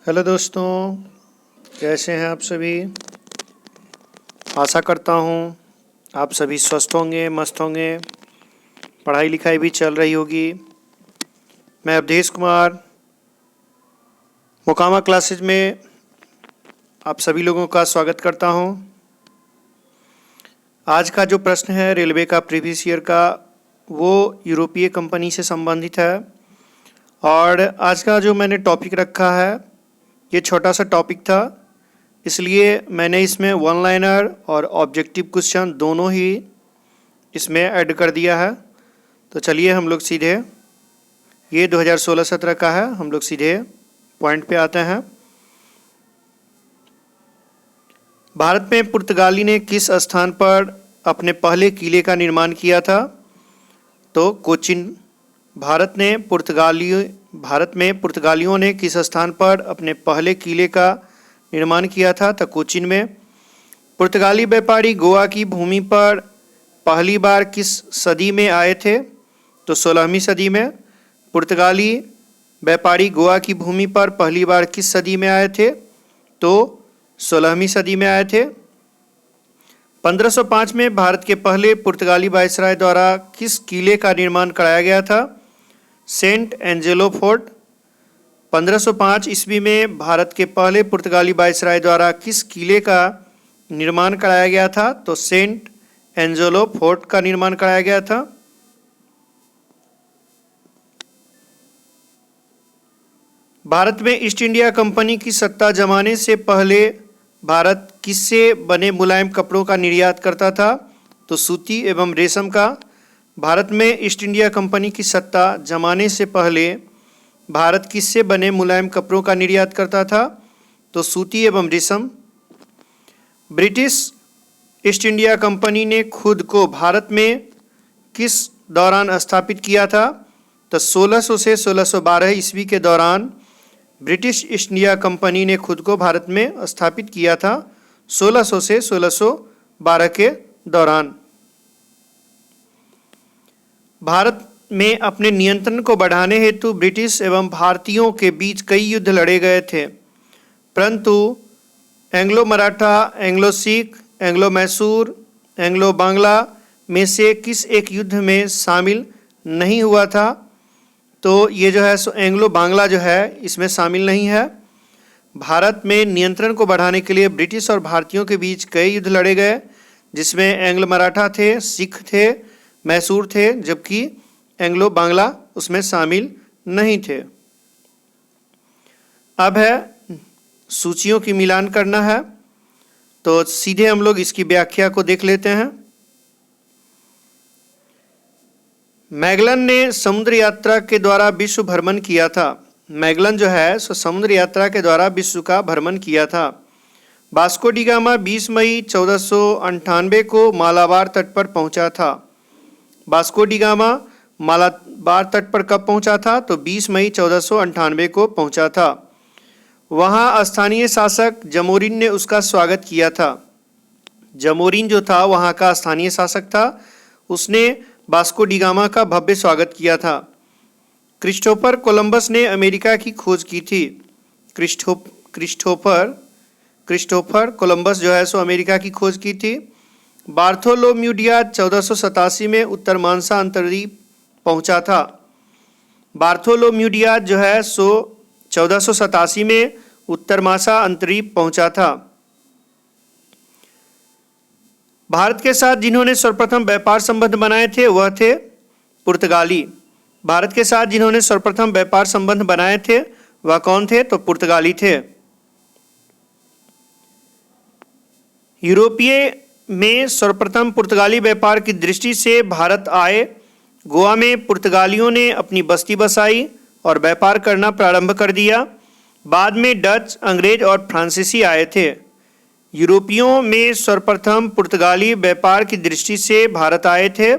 Hello दोस्तों, कैसे हैं आप सभी। आशा करता हूँ आप सभी स्वस्थ होंगे, मस्त होंगे, पढ़ाई लिखाई भी चल रही होगी। मैं अवधेश कुमार मोकामा क्लासेज में आप सभी लोगों का स्वागत करता हूँ। आज का जो प्रश्न है रेलवे का प्रीवियस ईयर का, वो यूरोपीय कंपनी से संबंधित है। और आज का जो मैंने टॉपिक रखा है, ये छोटा सा टॉपिक था, इसलिए मैंने इसमें वन लाइनर और ऑब्जेक्टिव क्वेश्चन दोनों ही इसमें ऐड कर दिया है। तो चलिए हम लोग सीधे, ये 2016-17 का है, हम लोग सीधे पॉइंट पे आते हैं। भारत में पुर्तगाली ने किस स्थान पर अपने पहले किले का निर्माण किया था? तो कोचिन। भारत में पुर्तगालियों ने किस स्थान पर अपने पहले किले का निर्माण किया था? तो कोचिन में। पुर्तगाली व्यापारी गोवा की भूमि पर पहली बार किस सदी में आए थे? तो 16वीं सदी में। पुर्तगाली व्यापारी गोवा की भूमि पर पहली बार किस सदी में आए थे? तो 16वीं सदी में आए थे। 1505 में भारत के पहले पुर्तगाली वायसराय द्वारा किस किले का निर्माण कराया गया था? Saint Angelo fort. 1505 ईस्वी में भारत के पहले पुर्तगाली वायसराय द्वारा किस किले का निर्माण कराया गया था? तो सेंट एंजेलो फोर्ट का निर्माण कराया गया था। भारत में ईस्ट इंडिया कंपनी की सत्ता जमाने से पहले भारत किससे बने मुलायम कपड़ों का निर्यात करता था? तो सूती एवं रेशम का। भारत में ईस्ट इंडिया कंपनी की सत्ता जमाने से पहले भारत किससे बने मुलायम कपड़ों का निर्यात करता था? तो सूती एवं रेशम। ब्रिटिश ईस्ट इंडिया कंपनी ने खुद को भारत में किस दौरान स्थापित किया था? तो 1600 से 1612 ईस्वी के दौरान ब्रिटिश ईस्ट इंडिया कंपनी ने खुद को भारत में स्थापित किया था, 1600 से 1612 के दौरान। भारत में अपने नियंत्रण को बढ़ाने हेतु ब्रिटिश एवं भारतीयों के बीच कई युद्ध लड़े गए थे, परंतु Anglo Maratha, Anglo Sikh, Anglo Mysore, Anglo Bangla में से किस एक युद्ध में शामिल नहीं हुआ था? तो ये जो है एंग्लो बांग्ला जो है इसमें शामिल नहीं है। भारत में नियंत्रण को बढ़ाने के लिए ब्रिटिश और भारतीयों के बीच कई युद्ध लड़े गए, जिसमें एंग्लो मराठा थे, सिख थे, मैसूर थे, जबकि एंग्लो बांग्ला उसमें शामिल नहीं थे। अब है सूचियों की मिलान करना है, तो सीधे हम लोग इसकी व्याख्या को देख लेते हैं। मैगलन ने समुद्र यात्रा के द्वारा विश्व भ्रमण किया था। मैगलन जो है सो समुद्र यात्रा के द्वारा विश्व का भ्रमण किया था। वास्को डी गामा 20 मई 1498 को मालाबार तट पर पहुंचा था। वास्को डी गामा मालाबार तट पर कब पहुंचा था? तो 20 मई 1498 को पहुंचा था। वहां स्थानीय शासक जमोरिन ने उसका स्वागत किया था। जमोरिन जो था वहां का स्थानीय शासक था, उसने वास्को डी गामा का भव्य स्वागत किया था। क्रिस्टोफर कोलंबस ने अमेरिका की खोज की थी। क्रिस्टोफर कोलंबस जो है सो अमेरिका की खोज की थी। बार्थोलोम्यू डियाज 1487 में उत्तरमांसा अंतरीप पहुंचा था। बार्थोलोम्यू डियाज जो है सो 1487 में उत्तरमांसा अंतरीप पहुंचा था। भारत के साथ जिन्होंने सर्वप्रथम व्यापार संबंध बनाए थे वह थे पुर्तगाली। भारत के साथ जिन्होंने सर्वप्रथम व्यापार संबंध बनाए थे वह कौन थे? तो पुर्तगाली थे। यूरोपीय में सर्वप्रथम पुर्तगाली व्यापार की दृष्टि से भारत आए। गोवा में पुर्तगालियों ने अपनी बस्ती बसाई और व्यापार करना प्रारंभ कर दिया। बाद में डच, अंग्रेज और फ्रांसीसी आए थे। यूरोपियों में सर्वप्रथम पुर्तगाली व्यापार की दृष्टि से भारत आए थे।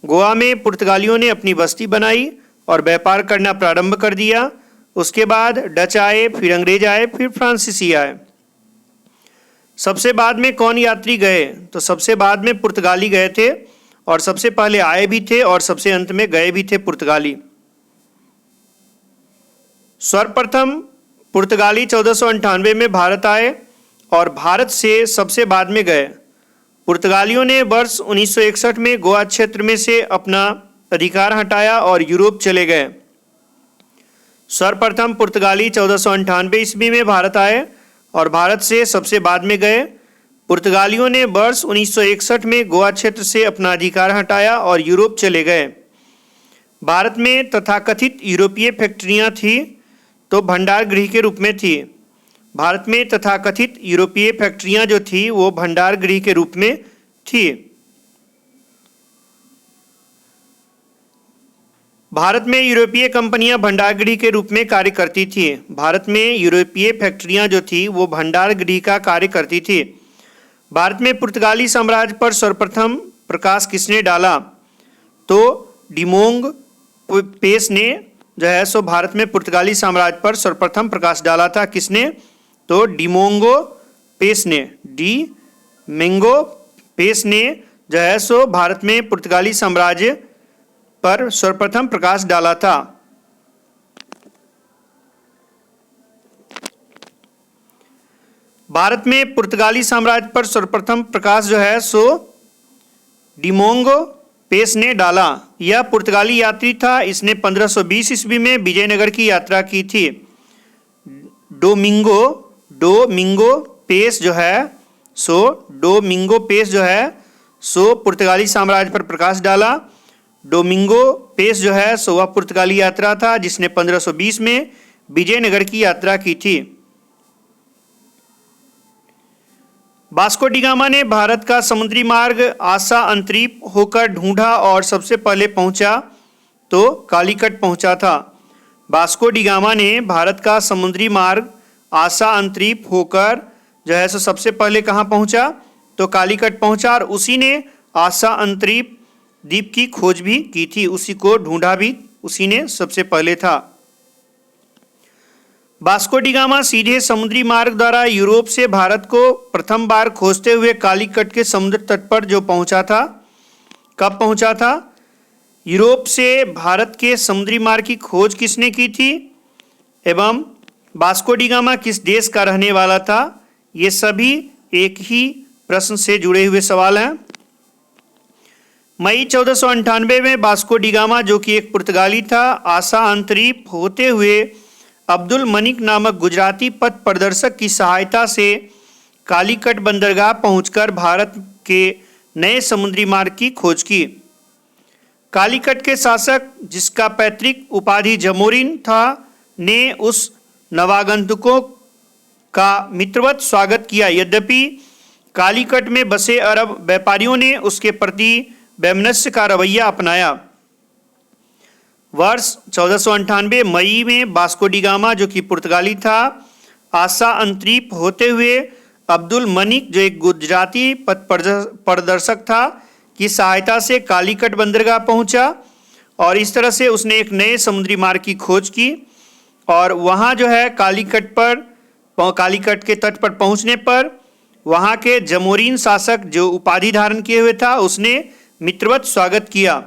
गोवा में पुर्तगालियों ने अपनी बस्ती बनाई और व्यापार करना प्रारंभ कर दिया। उसके बाद डच आए, फिर अंग्रेज आए, फिर फ्रांसीसी आए। सबसे बाद में कौन यात्री गए? तो सबसे बाद में पुर्तगाली गए थे, और सबसे पहले आए भी थे और सबसे अंत में गए भी थे पुर्तगाली। सर्वप्रथम पुर्तगाली 1498 में भारत आए और भारत से सबसे बाद में गए। पुर्तगालियों ने वर्ष 1961 में गोवा क्षेत्र में से अपना अधिकार हटाया और यूरोप चले गए। सर्वप्रथम पुर्तगाली 1498 ईस्वी में भारत आए और भारत से सबसे बाद में गए। पुर्तगालियों ने वर्ष 1961 में गोवा क्षेत्र से अपना अधिकार हटाया और यूरोप चले गए। भारत में तथाकथित यूरोपीय फैक्ट्रियां थी तो भंडार गृह के रूप में थी। भारत में तथाकथित यूरोपीय फैक्ट्रियां जो थी वो भंडार गृह के रूप में थी। भारत में यूरोपीय कंपनियां भंडार गृह के रूप में कार्य करती थी। भारत में यूरोपीय फैक्ट्रियां जो थी वो भंडार गृह का कार्य करती थी। भारत में पुर्तगाली साम्राज्य पर सर्वप्रथम प्रकाश किसने डाला? तो डिमोंग पेस ने जो है सो भारत में पुर्तगाली साम्राज्य पर सर्वप्रथम प्रकाश डाला था। किसने? तो डिमोंगो पेस ने, डिमोंगो पेस ने जो है सो भारत में पुर्तगाली साम्राज्य पर सर्वप्रथम प्रकाश डाला था। भारत में पुर्तगाली साम्राज्य पर सर्वप्रथम प्रकाश जो है सो डिमोंगो पेस ने डाला। यह पुर्तगाली यात्री था। इसने 1520 ईस्वी में विजयनगर की यात्रा की थी। डोमिंगो पेस जो है सो पुर्तगाली साम्राज्य पर प्रकाश डाला। डोमिंगो पेस जो है सो वह पुर्तगाली यात्रा था जिसने 1520 में विजयनगर की यात्रा की थी। वास्को डी गामा ने भारत का समुद्री मार्ग आशा अंतरीप होकर ढूंढा और सबसे पहले पहुंचा तो कालीकट पहुंचा था। वास्को डी गामा ने भारत का समुद्री मार्ग आशा अंतरीप होकर जो है सो सबसे पहले कहाँ पहुंचा? तो कालीकट पहुंचा और उसी ने आशा अंतरीप द्वीप की खोज भी की थी। उसी को ढूंढा भी उसी ने सबसे पहले था। वास्को डी गामा सीधे समुद्री मार्ग द्वारा यूरोप से भारत को प्रथम बार खोजते हुए कालीकट के समुद्र तट पर जो पहुंचा था। कब पहुंचा था? यूरोप से भारत के समुद्री मार्ग की खोज किसने की थी एवं वास्को डी गामा किस देश का रहने वाला था? ये सभी एक ही प्रश्न से जुड़े हुए सवाल हैं। मई 1498 में वास्को डी गामा जो कि एक पुर्तगाली था, आशा अंतरीप होते हुए अब्दुल मनिक नामक गुजराती पथ प्रदर्शक की सहायता से कालीकट बंदरगाह पहुंचकर भारत के नए समुद्री मार्ग की खोज की। कालीकट के शासक जिसका पैतृक उपाधि जमोरिन था ने उस नवागंतुकों का मित्रवत स्वागत किया। यद्यपि कालीकट में बसे अरब व्यापारियों ने उसके प्रति वैमनस्य का रवैया अपनाया। वर्ष 1498 मई में वास्को डी गामा जो कि पुर्तगाली था, आशा अंतरीप होते हुए अब्दुल मनिक जो एक गुजराती पथ प्रदर्शक था की सहायता से कालीकट बंदरगाह पहुंचा और इस तरह से उसने एक नए समुद्री मार्ग की खोज की। और वहाँ जो है कालीकट के तट पर पहुँचने पर वहाँ के जमोरीन शासक जो उपाधि धारण किए हुए था उसने मित्रवत स्वागत किया।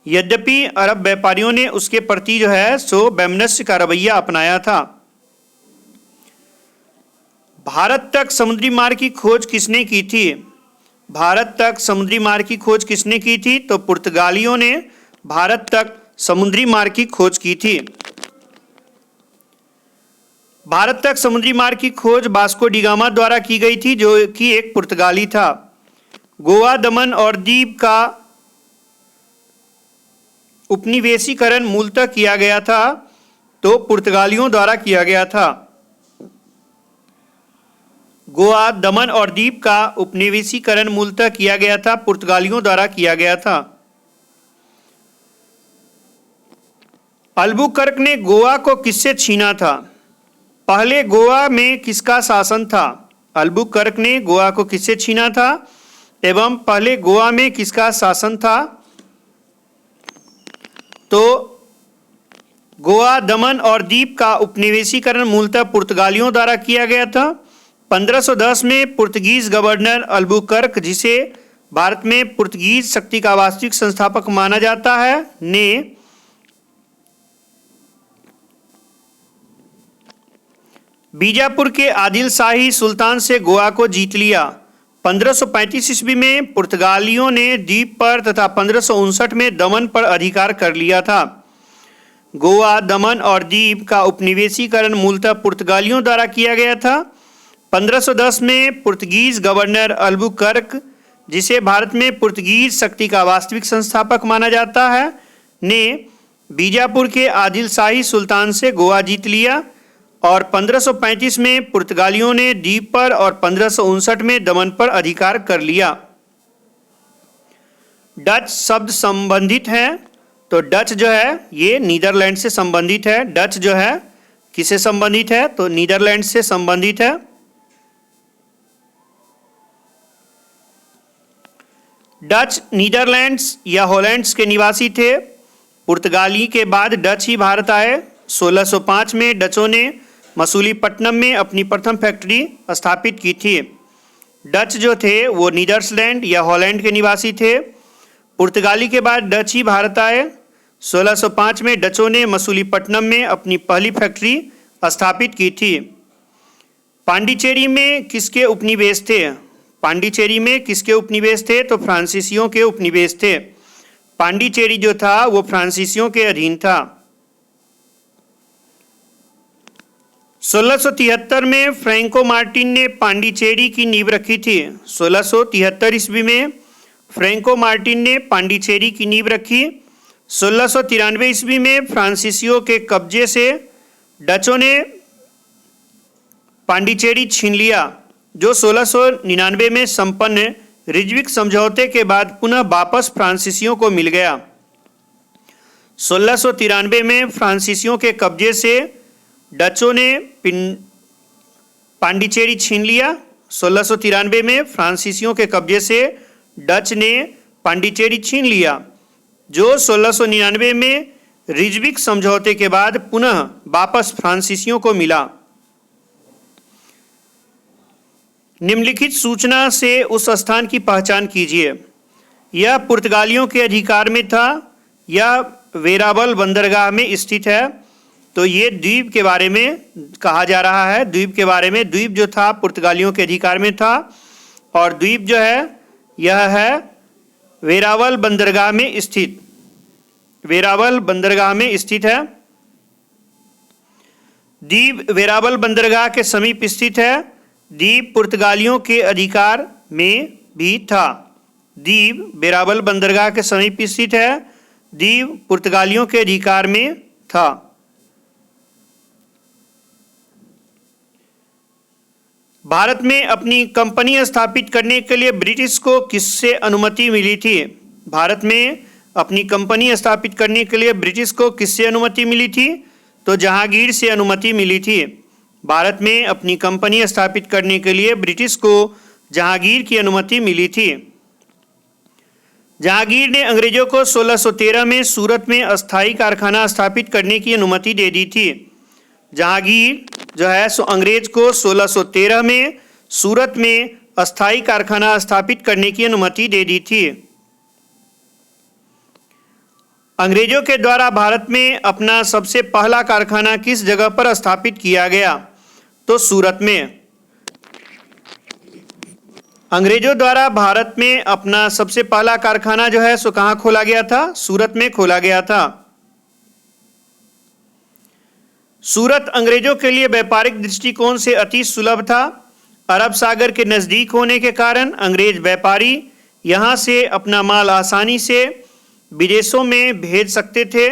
यद्यपि अरब व्यापारियों ने उसके प्रति जो है सो वैमनस्य का रवैया अपनाया था। भारत तक समुद्री मार्ग की खोज किसने की थी? भारत तक समुद्री मार्ग की खोज किसने की थी? तो पुर्तगालियों ने भारत तक समुद्री मार्ग की खोज की थी। भारत तक समुद्री मार्ग की खोज वास्को डी गामा द्वारा की गई थी जो कि एक पुर्तगाली था। गोवा, दमन और दीव का उपनिवेशीकरण मूलतः किया गया था तो पुर्तगालियों द्वारा किया गया था। गोवा, दमन और दीव का उपनिवेशीकरण मूलतः किया गया था, पुर्तगालियों द्वारा किया गया था। अल्बुकर्क ने गोवा को किससे छीना था? पहले गोवा में किसका शासन था? अल्बुकर्क ने गोवा को किससे छीना था एवं पहले गोवा में किसका शासन था? तो गोवा, दमन और दीव का उपनिवेशीकरण मूलतः पुर्तगालियों द्वारा किया गया था। 1510 में पुर्तगीज गवर्नर अल्बुकर्क, जिसे भारत में पुर्तगीज शक्ति का वास्तविक संस्थापक माना जाता है, ने बीजापुर के आदिल शाही सुल्तान से गोवा को जीत लिया। 1535 ईस्वी में पुर्तगालियों ने द्वीप पर तथा 1559 में दमन पर अधिकार कर लिया था। गोवा, दमन और द्वीप का उपनिवेशीकरण मूलतः पुर्तगालियों द्वारा किया गया था। 1510 में पुर्तगीज गवर्नर अल्बुकर्क, जिसे भारत में पुर्तगीज शक्ति का वास्तविक संस्थापक माना जाता है, ने बीजापुर के आदिल शाही सुल्तान से गोवा जीत लिया और 1535 में पुर्तगालियों ने द्वीप पर और 1559 में दमन पर अधिकार कर लिया। डच शब्द संबंधित है, तो डच जो है ये नीदरलैंड से संबंधित है। डच जो है किससे संबंधित है, तो नीदरलैंड से संबंधित है। डच नीदरलैंड्स या हॉलैंड्स के निवासी थे। पुर्तगाली के बाद डच ही भारत आए। 1605 में डचों ने मसूलीपट्टनम में अपनी प्रथम फैक्ट्री स्थापित की थी। डच जो थे वो नीदरलैंड या हॉलैंड के निवासी थे। पुर्तगाली के बाद डच ही भारत आए। 1605 में डचों ने मसूलीपट्टनम में अपनी पहली फैक्ट्री स्थापित की थी। पांडिचेरी में किसके उपनिवेश थे? पांडिचेरी में किसके उपनिवेश थे? तो फ्रांसीसियों के उपनिवेश थे। पांडिचेरी जो था वो फ्रांसीसियों के अधीन था। 1673 में फ्रैंको मार्टिन ने पांडिचेरी की नींव रखी थी। 1673 ईस्वी में फ्रैंको मार्टिन ने पांडिचेरी की नींव रखी। 1693 ईस्वी में फ्रांसीसियों के कब्जे से डचों ने पांडिचेरी छीन लिया, जो 1699 में संपन्न रिजविक समझौते के बाद पुनः वापस फ्रांसीसियों को मिल गया। 1693 में फ्रांसीसियों के कब्जे से डचों ने पांडिचेरी छीन लिया। 1693 में फ्रांसीसियों के कब्जे से डच ने पांडिचेरी छीन लिया, जो 1699 में रिजविक समझौते के बाद पुनः वापस फ्रांसीसियों को मिला। निम्नलिखित सूचना से उस स्थान की पहचान कीजिए। यह पुर्तगालियों के अधिकार में था। यह वेरावल बंदरगाह में स्थित है। तो ये द्वीप के बारे में कहा जा रहा है। द्वीप के बारे में, द्वीप जो था पुर्तगालियों के अधिकार में था और द्वीप जो है यह है वेरावल बंदरगाह में स्थित। वेरावल बंदरगाह में स्थित है। द्वीप वेरावल बंदरगाह के समीप स्थित है। द्वीप पुर्तगालियों के अधिकार में भी था। द्वीप वेरावल बंदरगाह के समीप स्थित है। द्वीप पुर्तगालियों के अधिकार में था। भारत में अपनी कंपनी स्थापित करने के लिए ब्रिटिश को किससे अनुमति मिली थी? भारत में अपनी कंपनी स्थापित करने के लिए ब्रिटिश को किससे अनुमति मिली थी? तो जहांगीर से अनुमति मिली थी। भारत में अपनी कंपनी स्थापित करने के लिए ब्रिटिश को जहांगीर की अनुमति मिली थी। जहांगीर ने अंग्रेजों को 1613 में सूरत में अस्थायी कारखाना स्थापित करने की अनुमति दे दी थी। जहांगीर जो है सो अंग्रेज को 1613 में सूरत में अस्थायी कारखाना स्थापित करने की अनुमति दे दी थी। अंग्रेजों के द्वारा भारत में अपना सबसे पहला कारखाना किस जगह पर स्थापित किया गया? तो सूरत में। अंग्रेजों द्वारा भारत में अपना सबसे पहला कारखाना जो है सो कहाँ खोला गया था? सूरत में खोला गया था। सूरत अंग्रेजों के लिए व्यापारिक दृष्टिकोण से अति सुलभ था। अरब सागर के नज़दीक होने के कारण अंग्रेज व्यापारी यहाँ से अपना माल आसानी से विदेशों में भेज सकते थे।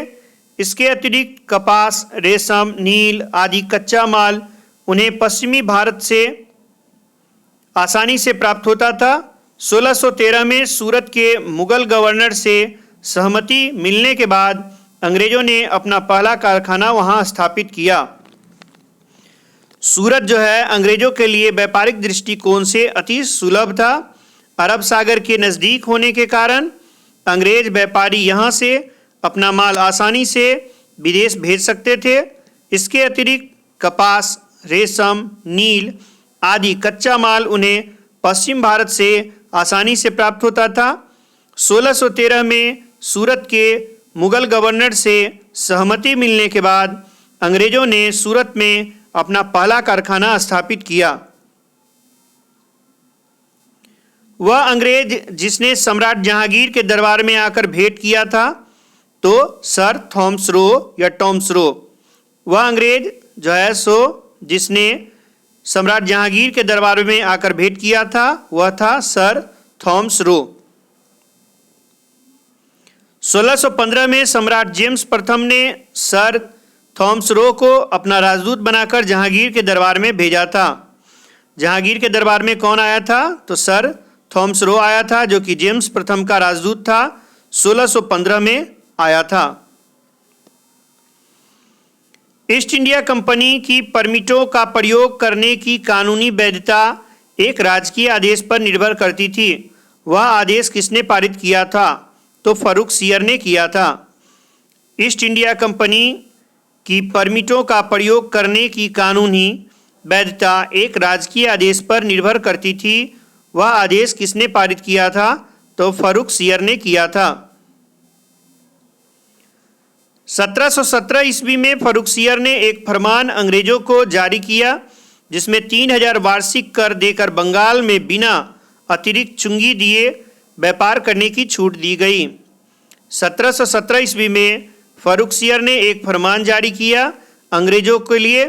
इसके अतिरिक्त कपास, रेशम, नील आदि कच्चा माल उन्हें पश्चिमी भारत से आसानी से प्राप्त होता था। 1613 में सूरत के मुगल गवर्नर से सहमति मिलने के बाद अंग्रेजों ने अपना पहला कारखाना वहां स्थापित किया। सूरत जो है अंग्रेजों के लिए व्यापारिक दृष्टिकोण से अति सुलभ था। अरब सागर के नज़दीक होने के कारण अंग्रेज व्यापारी यहाँ से अपना माल आसानी से विदेश भेज सकते थे। इसके अतिरिक्त कपास, रेशम, नील आदि कच्चा माल उन्हें पश्चिम भारत से आसानी से प्राप्त होता था। 1613 में सूरत के मुगल गवर्नर से सहमति मिलने के बाद अंग्रेजों ने सूरत में अपना पहला कारखाना स्थापित किया। वह अंग्रेज जिसने सम्राट जहांगीर के दरबार में आकर भेंट किया था तो सर थॉमस रो या टॉमस रो। वह अंग्रेज जो है सो जिसने सम्राट जहांगीर के दरबार में आकर भेंट किया था वह था सर थॉमस रो। 1615 में सम्राट जेम्स प्रथम ने सर थॉमस रो को अपना राजदूत बनाकर जहांगीर के दरबार में भेजा था। जहांगीर के दरबार में कौन आया था तो सर थॉमस रो आया था, जो कि जेम्स प्रथम का राजदूत था। 1615 में आया था। ईस्ट इंडिया कंपनी की परमिटों का प्रयोग करने की कानूनी वैधता एक राजकीय आदेश पर निर्भर करती थी। वह आदेश किसने पारित किया था तो फर्रुख सियर ने किया था। ईस्ट इंडिया कंपनी की परमिटों का प्रयोग करने की कानूनी वैधता एक राजकीय आदेश पर निर्भर करती थी। वह आदेश किसने पारित किया था तो फर्रुख सियर ने किया था। 1717 ईस्वी में फर्रुख सियर ने एक फरमान अंग्रेजों को जारी किया जिसमें 3000 वार्षिक कर देकर बंगाल में बिना अतिरिक्त चुंगी दिए व्यापार करने की छूट दी गई। 1717 ईस्वी में फर्रुख सियर ने एक फरमान जारी किया अंग्रेजों के लिए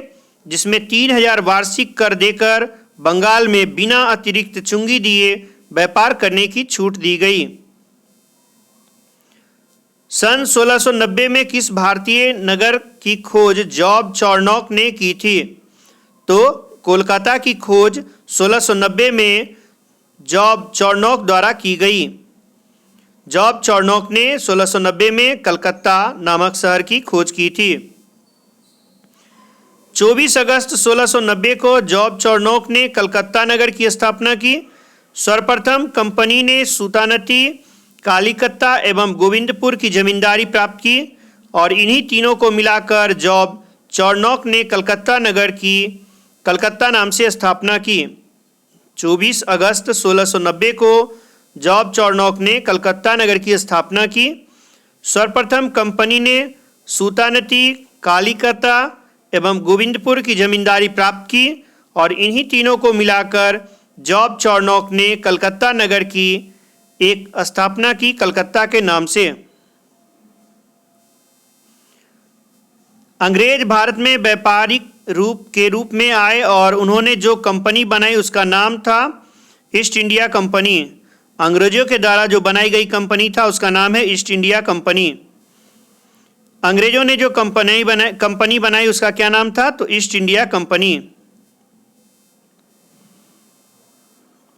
जिसमें 3000 वार्षिक कर देकर बंगाल में बिना अतिरिक्त चुंगी दिए व्यापार करने की छूट दी गई। सन 1690 में किस भारतीय नगर की खोज जॉब चार्नॉक ने की थी तो कोलकाता की खोज 1690 में जॉब चार्नॉक द्वारा की गई। जॉब चार्नॉक ने 1690 में कलकत्ता नामक शहर की खोज की थी। 24 अगस्त 1690 को जॉब चार्नॉक ने कलकत्ता नगर की स्थापना की। सर्वप्रथम कंपनी ने सूतानती, कालीकत्ता एवं गोविंदपुर की जमींदारी प्राप्त की और इन्हीं तीनों को मिलाकर जॉब चार्नॉक ने कलकत्ता नगर की कलकत्ता नाम से स्थापना की। 24 अगस्त 1690 को जॉब चार्नॉक ने कलकत्ता नगर की स्थापना की। सर्वप्रथम कंपनी ने सूतानती, कालीकत्ता एवं गोविंदपुर की जमींदारी प्राप्त की और इन्हीं तीनों को मिलाकर जॉब चार्नॉक ने कलकत्ता नगर की एक स्थापना की कलकत्ता के नाम से। अंग्रेज भारत में व्यापारिक रूप में आए और उन्होंने जो कंपनी बनाई उसका नाम था ईस्ट इंडिया कंपनी। अंग्रेजों के द्वारा जो बनाई गई कंपनी था उसका नाम है ईस्ट इंडिया कंपनी। अंग्रेजों ने जो कंपनी बनाई उसका क्या नाम था तो ईस्ट इंडिया कंपनी।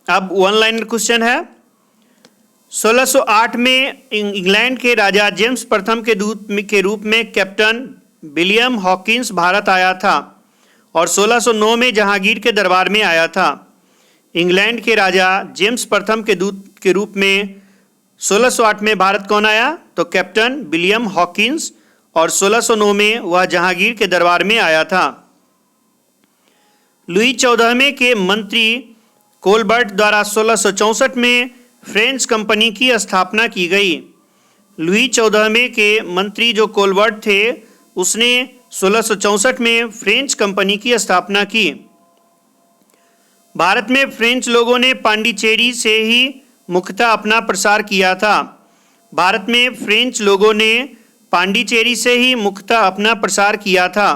अब वन लाइनर क्वेश्चन है। 1608 में इंग्लैंड के राजा जेम्स प्रथम के दूत के रूप में कैप्टन विलियम हॉकिंस भारत आया था और 1609 में जहांगीर के दरबार में आया था। इंग्लैंड के राजा जेम्स प्रथम के दूत के रूप में 1608 में भारत कौन आया तो कैप्टन विलियम हॉकिंस और 1609 में वह जहांगीर के दरबार में आया था। लुई 14वें के मंत्री कोलबर्ट द्वारा 1664 में फ्रेंच कंपनी की स्थापना की गई। लुई 14वें के मंत्री जो कोलबर्ट थे उसने 1664 में फ्रेंच कंपनी की स्थापना की। भारत में फ्रेंच लोगों ने पांडिचेरी से ही मुख्यतः अपना प्रसार किया था। भारत में फ्रेंच लोगों ने पांडिचेरी से ही मुख्यतः अपना प्रसार किया था।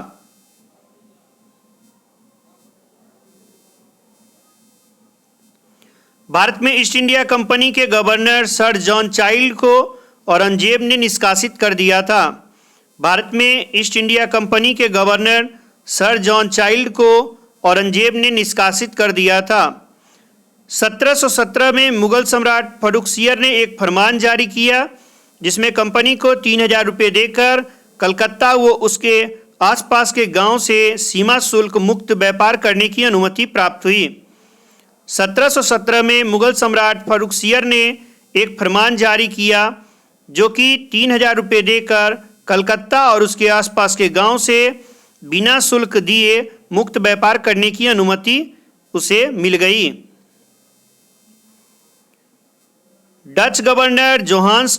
भारत में ईस्ट इंडिया कंपनी के गवर्नर सर जॉन चाइल्ड को औरंगजेब ने निष्कासित कर दिया था। भारत में ईस्ट इंडिया कंपनी के गवर्नर सर जॉन चाइल्ड को औरंगजेब ने निष्कासित कर दिया था। 1717 में मुगल सम्राट फर्रुख सियर ने एक फरमान जारी किया जिसमें कंपनी को 3000 रुपये देकर कलकत्ता व उसके आसपास के गांव से सीमा शुल्क मुक्त व्यापार करने की अनुमति प्राप्त हुई। 1717 में मुगल सम्राट फर्रुख सियर ने एक फरमान जारी किया जो कि 3000 रुपये देकर कलकत्ता और उसके आसपास के गांव से बिना शुल्क दिए मुक्त व्यापार करने की अनुमति उसे मिल गई। डच गवर्नर जोहान्स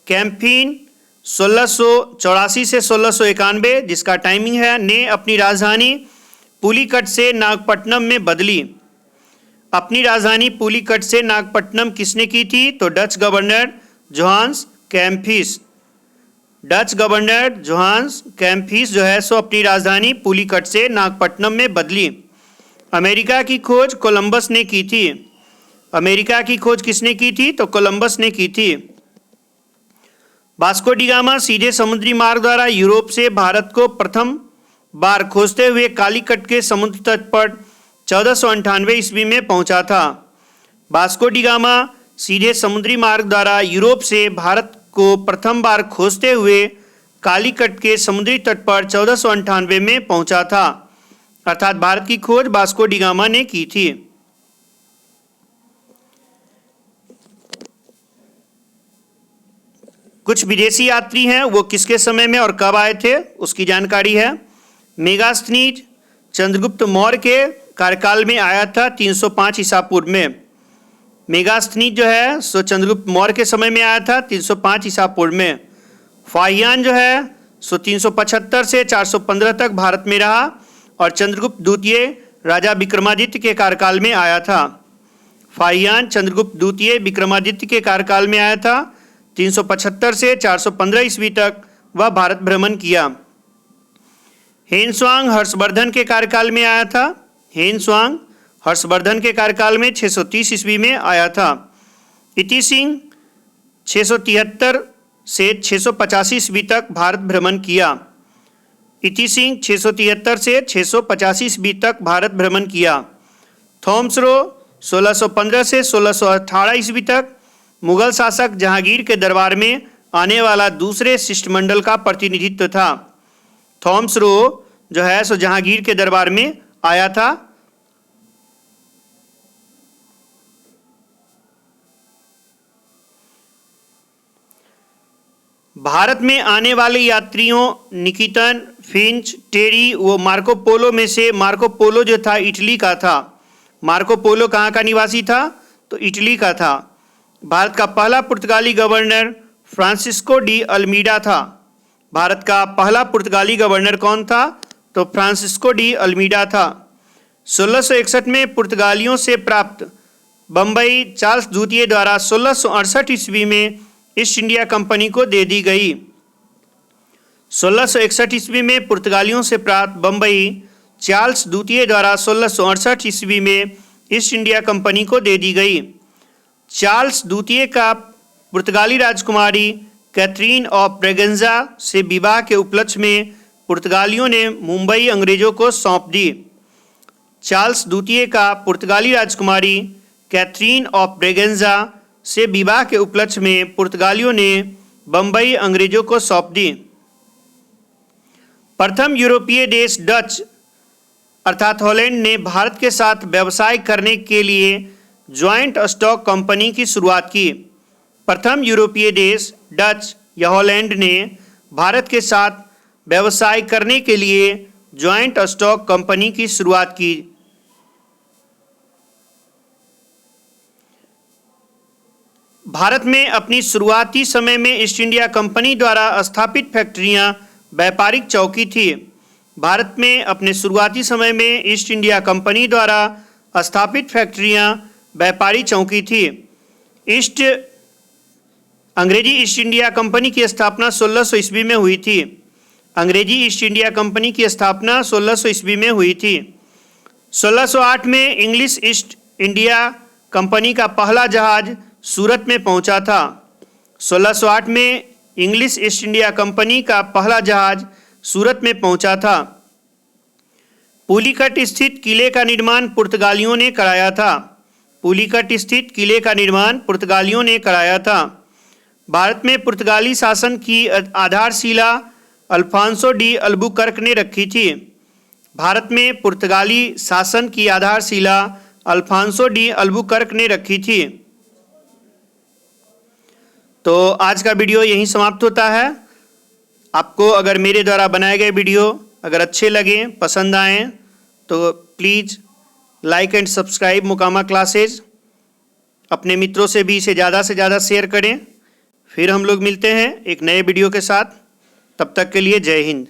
कैम्पिन 1684 से 1691 जिसका टाइमिंग है ने अपनी राजधानी पुलिकट से नागपट्टनम में बदली। अपनी राजधानी पुलिकट से नागपट्टनम किसने की थी? तो Dutch governor Johannes Camphuys. Dutch governor Johannes Camphuys जो है सो अपनी राजधानी पुलिकट से नागपट्टनम में बदली। अमेरिका की खोज कोलंबस ने की थी। अमेरिका की खोज किसने की थी? तो कोलंबस ने की थी। वास्को डी गामा सीधे समुद्री मार्ग द्वारा यूरोप से भारत को प्रथम बार खोजते हुए कालीकट के समुद्र तट पर 1498 ईस्वी में पहुंचा था। वास्को डी गामा सीधे समुद्री मार्ग द्वारा यूरोप से भारत को प्रथम बार खोजते हुए कालीकट के समुद्री तट पर 1498 में पहुंचा था, अर्थात भारत की खोज वास्को डी गामा ने की थी। कुछ विदेशी यात्री हैं, वो किसके समय में और कब आए थे उसकी जानकारी है। मेगास्थनीज चंद्रगुप्त मौर्य के कार्यकाल में आया था 305 ईसा पूर्व में। मेगास्थनीज जो है सो चंद्रगुप्त मौर्य के समय में आया था 305 ईसा पूर्व में। फाहियान जो है सो 375 से 415 तक भारत में रहा और चंद्रगुप्त द्वितीय राजा विक्रमादित्य के कार्यकाल में आया था। फाहियान चंद्रगुप्त द्वितीय विक्रमादित्य के कार्यकाल में आया था। 375 से 415 ईस्वी तक वह भारत भ्रमण किया। हेनस्वांग हर्षवर्धन के कार्यकाल में आया था। हेनस्वांग हर्षवर्धन के कार्यकाल में 630 ईस्वी में आया था। इति सिंह 673 से 685 ईस्वी तक भारत भ्रमण किया। इति सिंह 673 से 685 ईस्वी तक भारत भ्रमण किया। थॉमस रो 1615 से 1618 ईस्वी तक मुगल शासक जहांगीर के दरबार में आने वाला दूसरे शिष्टमंडल का प्रतिनिधित्व था। थॉमस रो जो है सो जहांगीर के दरबार में आया था। भारत में आने वाले यात्रियों निकितन, फिंच, टेरी व मार्को पोलो में से मार्को पोलो जो था इटली का था। मार्को पोलो कहाँ का निवासी था? तो इटली का था। भारत का पहला पुर्तगाली गवर्नर फ्रांसिस्को डी अल्मीडा था। भारत का पहला पुर्तगाली गवर्नर कौन था? तो फ्रांसिस्को डी अल्मीडा था। 1661 में पुर्तगालियों से प्राप्त बम्बई चार्ल्स द्वितीय द्वारा 1668 ईस्वी में ईस्ट इंडिया कंपनी को दे दी गई। 1661 ईस्वी में पुर्तगालियों से प्राप्त बम्बई चार्ल्स द्वितीय द्वारा 1668 ईस्वी में ईस्ट इंडिया कंपनी को दे दी गई। चार्ल्स द्वितीय का पुर्तगाली राजकुमारी कैथरीन ऑफ ब्रेगेंजा से विवाह के उपलक्ष्य में पुर्तगालियों ने मुंबई अंग्रेजों को सौंप दी। चार्ल्स द्वितीय का पुर्तगाली राजकुमारी कैथरीन ऑफ ब्रेगेंजा से विवाह के उपलक्ष्य में पुर्तगालियों ने बम्बई अंग्रेजों को सौंप दी। प्रथम यूरोपीय देश डच अर्थात हॉलैंड ने भारत के साथ व्यवसाय करने के लिए ज्वाइंट स्टॉक कंपनी की शुरुआत की। प्रथम यूरोपीय देश डच या हॉलैंड ने भारत के साथ व्यवसाय करने के लिए ज्वाइंट स्टॉक कंपनी की शुरुआत की। भारत में अपनी शुरुआती समय में ईस्ट इंडिया कंपनी द्वारा स्थापित फैक्ट्रियां व्यापारिक चौकी थी। भारत में अपने शुरुआती समय में ईस्ट इंडिया कंपनी द्वारा स्थापित फैक्ट्रियां व्यापारी चौकी थी। अंग्रेजी ईस्ट इंडिया कंपनी की स्थापना 1600 ईस्वी में हुई थी। अंग्रेजी ईस्ट इंडिया कंपनी की स्थापना 1600 ईस्वी में हुई थी। 1608 में इंग्लिश ईस्ट इंडिया कंपनी का पहला जहाज सूरत में पहुंचा था। 1608 में इंग्लिश ईस्ट इंडिया कंपनी का पहला जहाज सूरत में पहुंचा था। पुलिकट स्थित किले का निर्माण पुर्तगालियों ने कराया था। पुलिकट स्थित किले का निर्माण पुर्तगालियों ने कराया था। भारत में पुर्तगाली शासन की आधारशिला अल्फांसो डी अल्बुकर्क ने रखी थी। भारत में पुर्तगाली शासन की आधारशिला अल्फांसो डी अल्बुकर्क ने रखी थी। तो आज का वीडियो यहीं समाप्त होता है। आपको अगर मेरे द्वारा बनाए गए वीडियो अगर अच्छे लगें, पसंद आएँ, तो please like and subscribe Mukama classes. अपने मित्रों से भी इसे ज़्यादा से ज़्यादा शेयर करें। फिर हम लोग मिलते हैं एक नए वीडियो के साथ। तब तक के लिए जय हिंद।